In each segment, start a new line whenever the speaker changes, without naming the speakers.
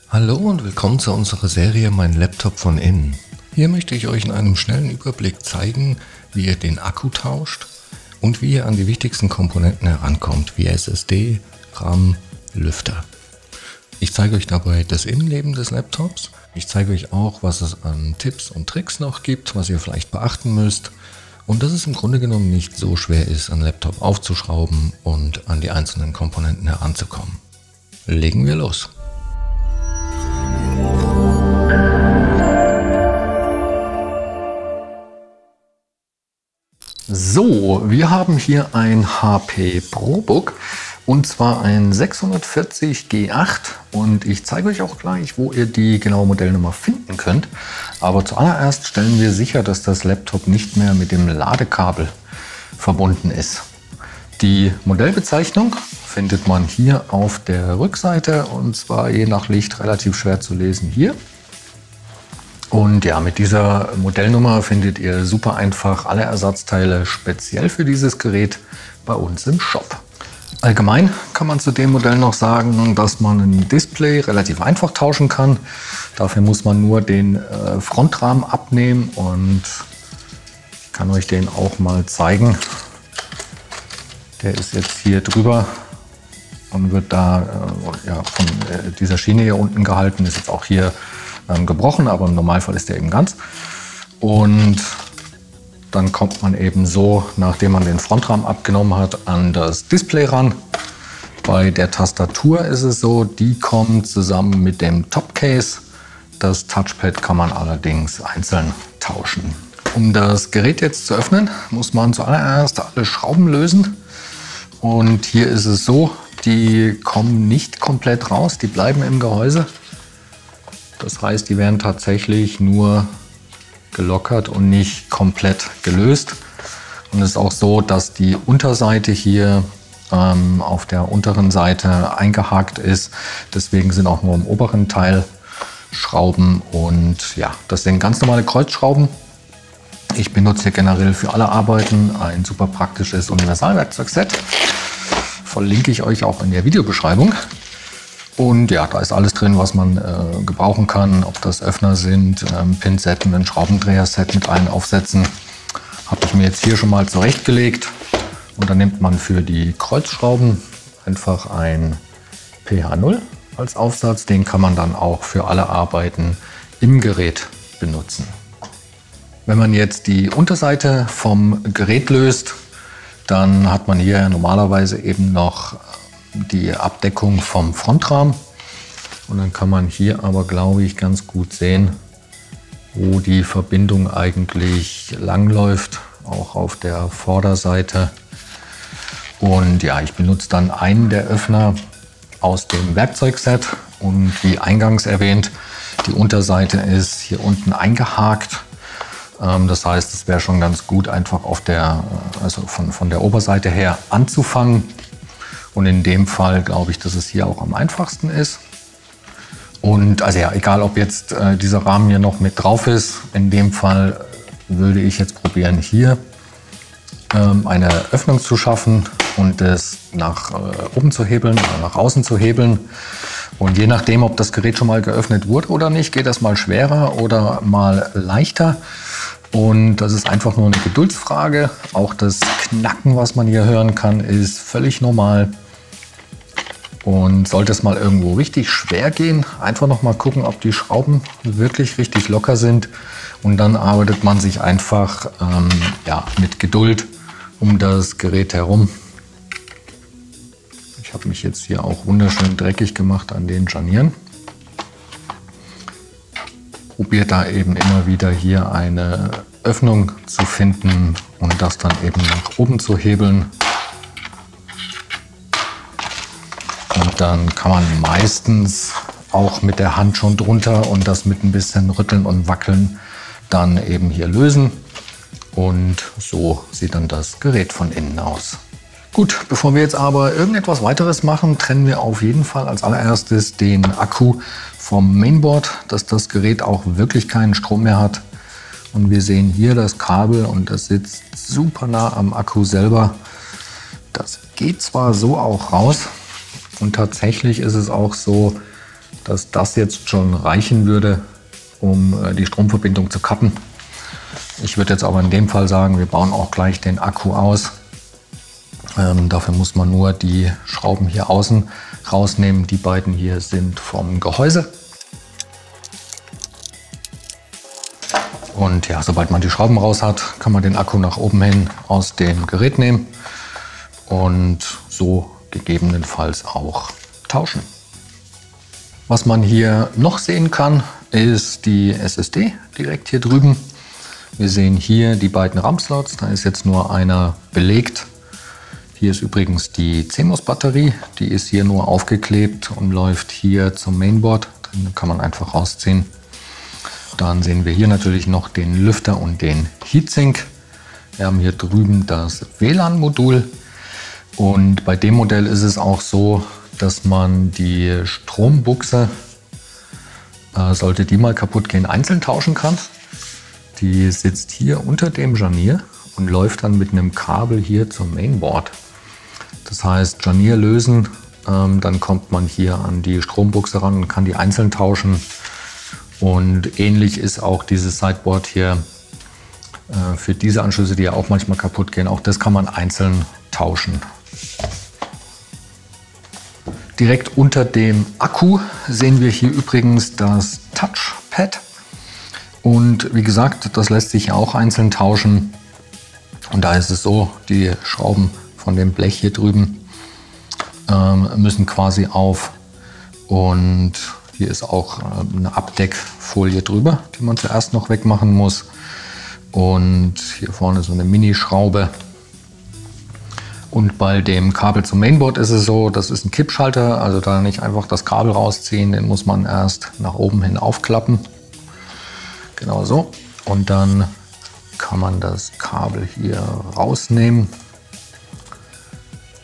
Hallo und willkommen zu unserer Serie Mein Laptop von innen. Hier möchte ich euch in einem schnellen Überblick zeigen, wie ihr den Akku tauscht und wie ihr an die wichtigsten Komponenten herankommt, wie SSD, RAM, Lüfter. Ich zeige euch dabei das Innenleben des Laptops. Ich zeige euch auch, was es an Tipps und Tricks noch gibt, was ihr vielleicht beachten müsst. Und dass es im Grunde genommen nicht so schwer ist, einen Laptop aufzuschrauben und an die einzelnen Komponenten heranzukommen. Legen wir los! So, wir haben hier ein HP ProBook und zwar ein 640 G8 und ich zeige euch auch gleich, wo ihr die genaue Modellnummer finden könnt. Aber zuallererst stellen wir sicher, dass das Laptop nicht mehr mit dem Ladekabel verbunden ist. Die Modellbezeichnung findet man hier auf der Rückseite und zwar je nach Licht relativ schwer zu lesen hier. Und ja, mit dieser Modellnummer findet ihr super einfach alle Ersatzteile speziell für dieses Gerät bei uns im Shop. Allgemein kann man zu dem Modell noch sagen, dass man ein Display relativ einfach tauschen kann. Dafür muss man nur den Frontrahmen abnehmen und ich kann euch den auch mal zeigen. Der ist jetzt hier drüber und wird da von dieser Schiene hier unten gehalten, ist jetzt auch hier gebrochen, aber im Normalfall ist der eben ganz. Und dann kommt man eben so, nachdem man den Frontrahmen abgenommen hat, an das Display ran. Bei der Tastatur ist es so, die kommt zusammen mit dem Topcase. Das Touchpad kann man allerdings einzeln tauschen. Um das Gerät jetzt zu öffnen, muss man zuallererst alle Schrauben lösen. Und hier ist es so, die kommen nicht komplett raus, die bleiben im Gehäuse. Das heißt, die werden tatsächlich nur gelockert und nicht komplett gelöst. Und es ist auch so, dass die Unterseite hier auf der unteren Seite eingehakt ist. Deswegen sind auch nur im oberen Teil Schrauben. Und ja, das sind ganz normale Kreuzschrauben. Ich benutze hier generell für alle Arbeiten ein super praktisches Universalwerkzeugset. Verlinke ich euch auch in der Videobeschreibung. Und ja, da ist alles drin, was man gebrauchen kann. Ob das Öffner sind, Pinzetten, ein Schraubendreher-Set mit allen Aufsätzen. Habe ich mir jetzt hier schon mal zurechtgelegt. Und dann nimmt man für die Kreuzschrauben einfach ein PH0 als Aufsatz. Den kann man dann auch für alle Arbeiten im Gerät benutzen. Wenn man jetzt die Unterseite vom Gerät löst, dann hat man hier normalerweise eben noch die Abdeckung vom Frontrahmen und dann kann man hier aber, glaube ich, ganz gut sehen, wo die Verbindung eigentlich lang läuft, auch auf der Vorderseite. Und ja, ich benutze dann einen der Öffner aus dem Werkzeugset und wie eingangs erwähnt, die Unterseite ist hier unten eingehakt. Das heißt, es wäre schon ganz gut, einfach auf der, also von der Oberseite her anzufangen. Und in dem Fall glaube ich, dass es hier auch am einfachsten ist. Und also ja, egal ob jetzt dieser Rahmen hier noch mit drauf ist, in dem Fall würde ich jetzt probieren, hier eine Öffnung zu schaffen und es nach oben zu hebeln oder nach außen zu hebeln. Und je nachdem, ob das Gerät schon mal geöffnet wurde oder nicht, geht das mal schwerer oder mal leichter. Und das ist einfach nur eine Geduldsfrage. Auch das Knacken, was man hier hören kann, ist völlig normal. Und sollte es mal irgendwo richtig schwer gehen, einfach noch mal gucken, ob die Schrauben wirklich richtig locker sind. Und dann arbeitet man sich einfach mit Geduld um das Gerät herum. Ich habe mich jetzt hier auch wunderschön dreckig gemacht an den Scharnieren. Probiert da eben immer wieder hier eine Öffnung zu finden und das dann eben nach oben zu hebeln. Und dann kann man meistens auch mit der Hand schon drunter und das mit ein bisschen Rütteln und Wackeln dann eben hier lösen. Und so sieht dann das Gerät von innen aus. Gut, bevor wir jetzt aber irgendetwas weiteres machen, trennen wir auf jeden Fall als allererstes den Akku vom Mainboard, dass das Gerät auch wirklich keinen Strom mehr hat. Und wir sehen hier das Kabel und das sitzt super nah am Akku selber. Das geht zwar so auch raus und tatsächlich ist es auch so, dass das jetzt schon reichen würde, um die Stromverbindung zu kappen. Ich würde jetzt aber in dem Fall sagen, wir bauen auch gleich den Akku aus. Dafür muss man nur die Schrauben hier außen rausnehmen. Die beiden hier sind vom Gehäuse. Und ja, sobald man die Schrauben raus hat, kann man den Akku nach oben hin aus dem Gerät nehmen und so gegebenenfalls auch tauschen. Was man hier noch sehen kann, ist die SSD direkt hier drüben. Wir sehen hier die beiden RAM-Slots, da ist jetzt nur einer belegt. Hier ist übrigens die CMOS-Batterie, die ist hier nur aufgeklebt und läuft hier zum Mainboard. Den kann man einfach rausziehen. Dann sehen wir hier natürlich noch den Lüfter und den Heatsink. Wir haben hier drüben das WLAN-Modul und bei dem Modell ist es auch so, dass man die Strombuchse, sollte die mal kaputt gehen, einzeln tauschen kann. Die sitzt hier unter dem Scharnier und läuft dann mit einem Kabel hier zum Mainboard. Das heißt, Scharnier lösen, dann kommt man hier an die Strombuchse ran und kann die einzeln tauschen. Und ähnlich ist auch dieses Sideboard hier für diese Anschlüsse, die ja auch manchmal kaputt gehen. Auch das kann man einzeln tauschen. Direkt unter dem Akku sehen wir hier übrigens das Touchpad. Und wie gesagt, das lässt sich auch einzeln tauschen. Und da ist es so, die Schrauben von dem Blech hier drüben müssen quasi auf. Und hier ist auch eine Abdeckfolie drüber, die man zuerst noch wegmachen muss. Und hier vorne so eine Mini-Schraube. Und bei dem Kabel zum Mainboard ist es so, das ist ein Kippschalter, also da nicht einfach das Kabel rausziehen, den muss man erst nach oben hin aufklappen. Genau so. Und dann kann man das Kabel hier rausnehmen.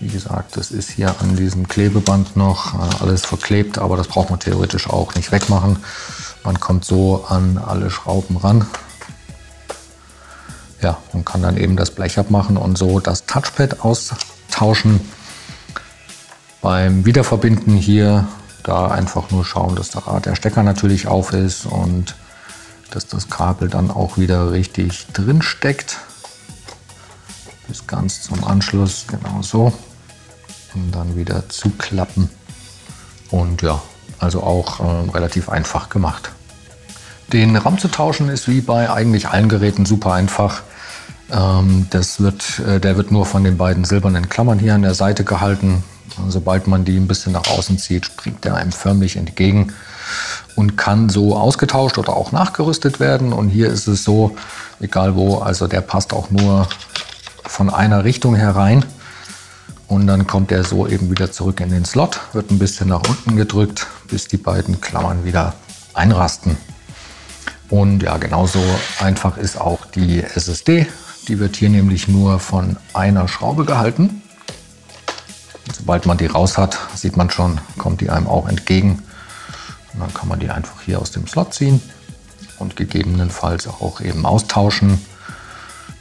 Wie gesagt, das ist hier an diesem Klebeband noch alles verklebt, aber das braucht man theoretisch auch nicht wegmachen. Man kommt so an alle Schrauben ran. Ja, und kann dann eben das Blech abmachen und so das Touchpad austauschen. Beim Wiederverbinden hier, da einfach nur schauen, dass der Stecker natürlich auf ist und dass das Kabel dann auch wieder richtig drin steckt. Bis ganz zum Anschluss, genau so. Und dann wieder zuklappen. Und ja, also auch relativ einfach gemacht. Den RAM zu tauschen ist wie bei eigentlich allen Geräten super einfach. Der wird nur von den beiden silbernen Klammern hier an der Seite gehalten. Sobald man die ein bisschen nach außen zieht, springt der einem förmlich entgegen und kann so ausgetauscht oder auch nachgerüstet werden. Und hier ist es so, egal wo, also der passt auch nur von einer Richtung herein. Und dann kommt er so eben wieder zurück in den Slot, wird ein bisschen nach unten gedrückt, bis die beiden Klammern wieder einrasten. Und ja, genauso einfach ist auch die SSD. Die wird hier nämlich nur von einer Schraube gehalten. Und sobald man die raus hat, sieht man schon, kommt die einem auch entgegen. Und dann kann man die einfach hier aus dem Slot ziehen und gegebenenfalls auch eben austauschen.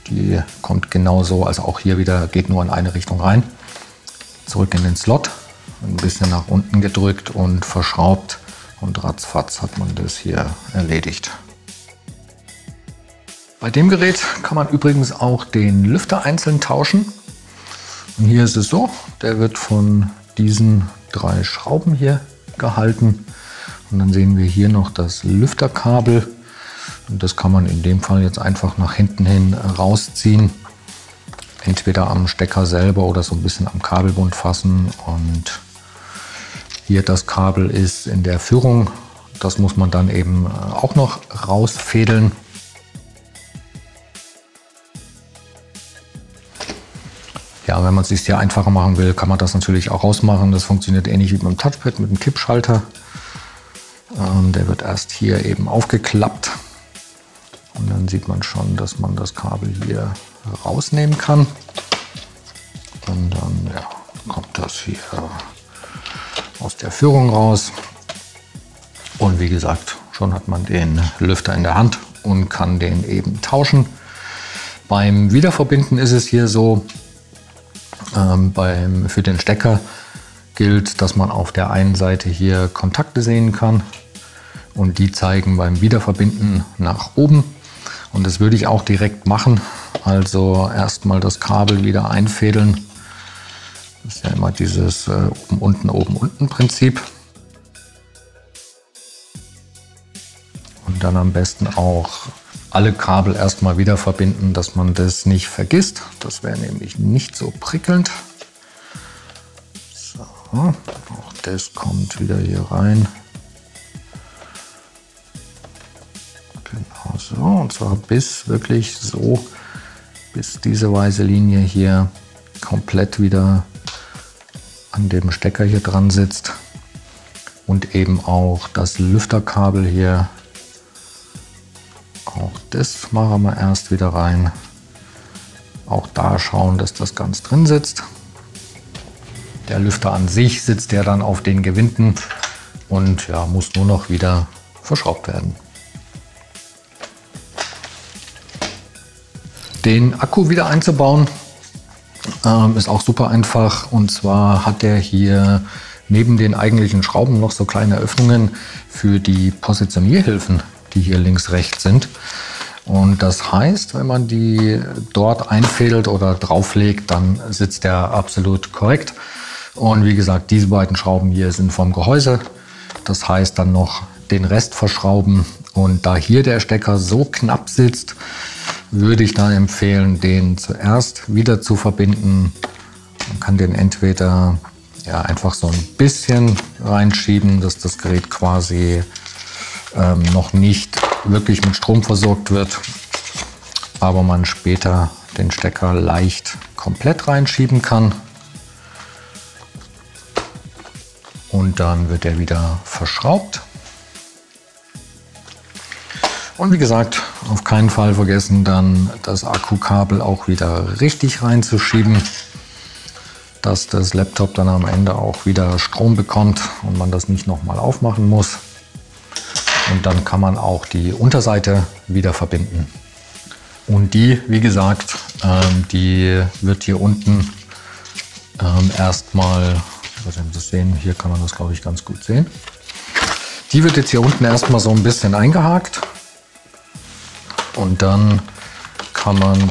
Die kommt genauso, also auch hier wieder, geht nur in eine Richtung rein. Zurück in den Slot, ein bisschen nach unten gedrückt und verschraubt und ratzfatz hat man das hier erledigt. Bei dem Gerät kann man übrigens auch den Lüfter einzeln tauschen. Und hier ist es so, der wird von diesen 3 Schrauben hier gehalten. Und dann sehen wir hier noch das Lüfterkabel. Und das kann man in dem Fall jetzt einfach nach hinten hin rausziehen. Entweder am Stecker selber oder so ein bisschen am Kabelbund fassen. Und hier das Kabel ist in der Führung. Das muss man dann eben auch noch rausfädeln. Ja, wenn man es sich hier einfacher machen will, kann man das natürlich auch rausmachen. Das funktioniert ähnlich wie beim Touchpad mit dem Kippschalter. Der wird erst hier eben aufgeklappt. Und dann sieht man schon, dass man das Kabel hier rausnehmen kann. Und dann ja, kommt das hier aus der Führung raus. Und wie gesagt, schon hat man den Lüfter in der Hand und kann den eben tauschen. Beim Wiederverbinden ist es hier so, für den Stecker gilt, dass man auf der einen Seite hier Kontakte sehen kann und die zeigen beim Wiederverbinden nach oben. Und das würde ich auch direkt machen. Also erstmal das Kabel wieder einfädeln. Das ist ja immer dieses oben, unten Prinzip. Und dann am besten auch alle Kabel erstmal wieder verbinden, dass man das nicht vergisst. Das wäre nämlich nicht so prickelnd. So, auch das kommt wieder hier rein. Genau so, und zwar bis wirklich so, bis diese weiße Linie hier komplett wieder an dem Stecker hier dran sitzt. Und eben auch das Lüfterkabel hier. Auch das machen wir erst wieder rein. Auch da schauen, dass das ganz drin sitzt. Der Lüfter an sich sitzt ja dann auf den Gewinden und ja, muss nur noch wieder verschraubt werden. Den Akku wieder einzubauen ist auch super einfach. Und zwar hat er hier neben den eigentlichen Schrauben noch so kleine Öffnungen für die Positionierhilfen, die hier links, rechts sind. Und das heißt, wenn man die dort einfädelt oder drauflegt, dann sitzt der absolut korrekt. Und wie gesagt, diese beiden Schrauben hier sind vom Gehäuse. Das heißt dann noch den Rest verschrauben. Und da hier der Stecker so knapp sitzt, würde ich dann empfehlen, den zuerst wieder zu verbinden. Man kann den entweder ja, einfach so ein bisschen reinschieben, dass das Gerät quasi noch nicht wirklich mit Strom versorgt wird, aber man später den Stecker leicht komplett reinschieben kann. Und dann wird er wieder verschraubt. Und wie gesagt, auf keinen Fall vergessen, dann das Akkukabel auch wieder richtig reinzuschieben, dass das Laptop dann am Ende auch wieder Strom bekommt und man das nicht nochmal aufmachen muss. Und dann kann man auch die Unterseite wieder verbinden. Und die, wie gesagt, die wird hier unten erstmal, was Sie das sehen, hier kann man das glaube ich ganz gut sehen. Die wird jetzt hier unten erstmal so ein bisschen eingehakt. Und dann kann man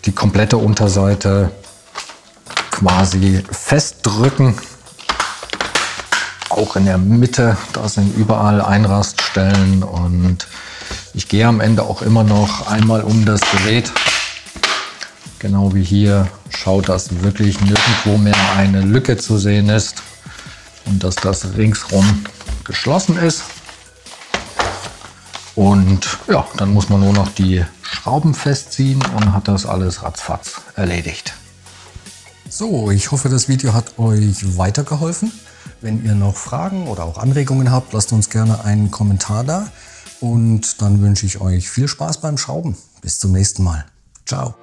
die komplette Unterseite quasi festdrücken. Auch in der Mitte, da sind überall Einraststellen und ich gehe am Ende auch immer noch einmal um das Gerät. Genau wie hier, schaut, dass wirklich nirgendwo mehr eine Lücke zu sehen ist und dass das ringsrum geschlossen ist. Und ja, dann muss man nur noch die Schrauben festziehen und hat das alles ratzfatz erledigt.
So, ich hoffe, das Video hat euch weitergeholfen. Wenn ihr noch Fragen oder auch Anregungen habt, lasst uns gerne einen Kommentar da. Und dann wünsche ich euch viel Spaß beim Schrauben. Bis zum nächsten Mal. Ciao.